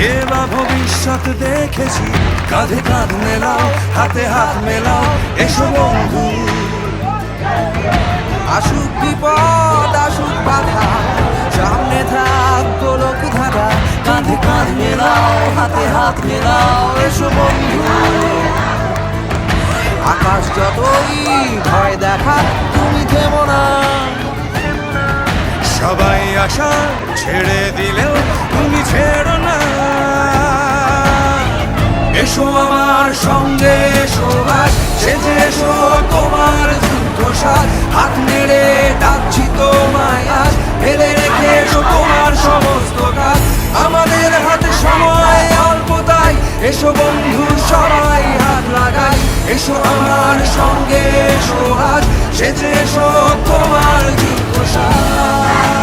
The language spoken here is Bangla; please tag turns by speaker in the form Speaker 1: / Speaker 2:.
Speaker 1: এবার ভবিষ্যৎ দেখেছি, কাঁধে কাঁধ মেলাও, হাতে হাত মেলাও, এসো বন্ধু।
Speaker 2: আসুক বিপদ আসুক বাধা, সামনে থাক গোলক ধারা, কাঁধে কাঁধ মেলাও, হাতে হাত মেলাও, এসো বন্ধু। আকাশ যতই ভয় দেখা, তুমি থেমো না।
Speaker 1: সবাই আশা ছেড়ে দিলেও তুমি ছেড়ো না। এসো আমার সঙ্গে, এসো আজ সেজে এসো তোমার যুদ্ধ সাজ। হাত নেড়ে ডাকছি তোমায় আজ, ফেলে রেখে এসো তোমার সমস্ত কাজ। আমাদের হাতে সময় অল্প তাই, এসো বন্ধু সবাই হাত লাগাই। এসো আমার সঙ্গে, এসো আজ সেজে এসো তোমার যুদ্ধ সাজ।